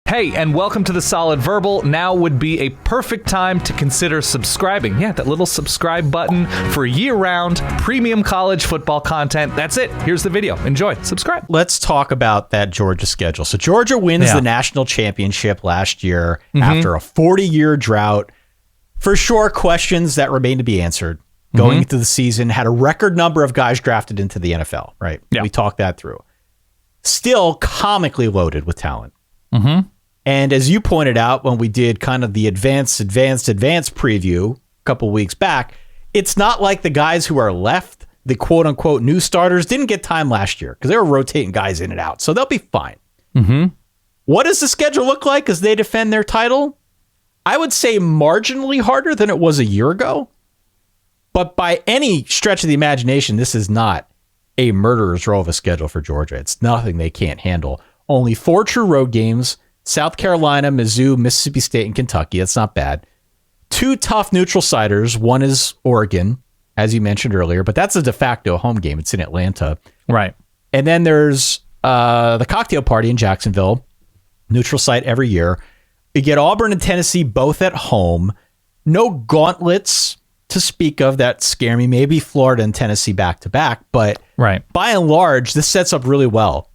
Hey, and welcome to The Solid Verbal. Now would be a perfect time to consider subscribing. Yeah, that little subscribe button for year-round premium college football content. That's it. Here's the video. Enjoy. Subscribe. Let's talk about that Georgia schedule. So Georgia wins the national championship last year after a 40-year drought. For sure, questions that remain to be answered going into the season. Had a record number of guys drafted into the NFL, right? Yeah. We talked that through. Still comically loaded with talent. And as you pointed out when we did kind of the advanced preview a couple weeks back, it's not like the guys who are left, the quote-unquote new starters, didn't get time last year because they were rotating guys in and out. So they'll be fine. What does the schedule look like as they defend their title? I would say marginally harder than it was a year ago. But by any stretch of the imagination, this is not a murderer's row of a schedule for Georgia. It's nothing they can't handle. Only 4 true road games. South Carolina, Mizzou, Mississippi State, and Kentucky. That's not bad. 2 tough neutral siders. One is Oregon, as you mentioned earlier, but that's a de facto home game. It's in Atlanta. Right. And then there's the cocktail party in Jacksonville, neutral site every year. You get Auburn and Tennessee both at home. No gauntlets to speak of that scare me. Maybe Florida and Tennessee back to back, but by and large, this sets up really well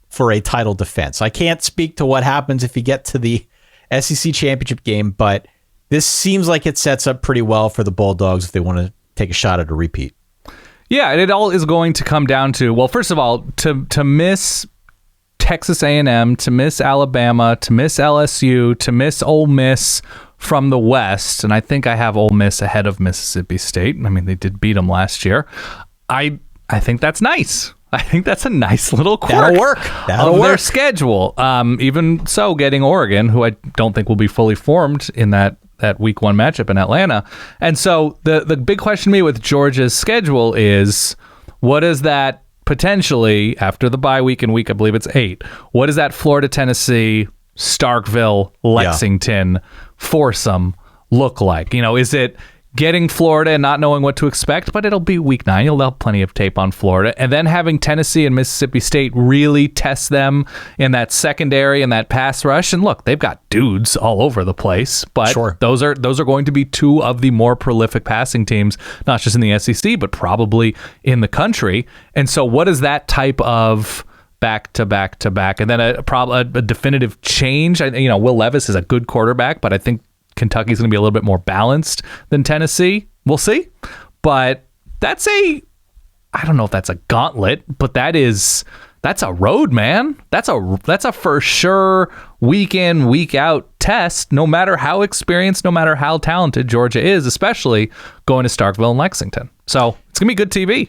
for a title defense. I can't speak to what happens if you get to the SEC championship game, but this seems like it sets up pretty well for the Bulldogs if they want to take a shot at a repeat. Yeah, and it all is going to come down to, well, first of all, to miss Texas A&M, to miss Alabama, to miss LSU, to miss Ole Miss from the West, and I think I have Ole Miss ahead of Mississippi State. I mean, they did beat them last year. I think that's nice. I think that's a nice little quirk That'll work. Their schedule. Even so, getting Oregon, who I don't think will be fully formed in that week 1 matchup in Atlanta. And so the big question to me with Georgia's schedule is, what is that potentially, after the bye week in week, I believe it's 8, what does that Florida, Tennessee, Starkville, Lexington foursome look like? You know, is it getting Florida and not knowing what to expect, but it'll be week 9. You'll have plenty of tape on Florida. And then having Tennessee and Mississippi State really test them in that secondary and that pass rush. And look, they've got dudes all over the place, but those are going to be 2 of the more prolific passing teams, not just in the SEC, but probably in the country. And so what is that type of back to back to back? And then a definitive change. Will Levis is a good quarterback, but I think Kentucky's going to be a little bit more balanced than Tennessee. We'll see. But I don't know if that's a gauntlet, but that's a road, man. That's a for sure week in, week out test, no matter how experienced, no matter how talented Georgia is, especially going to Starkville and Lexington. So it's going to be good TV.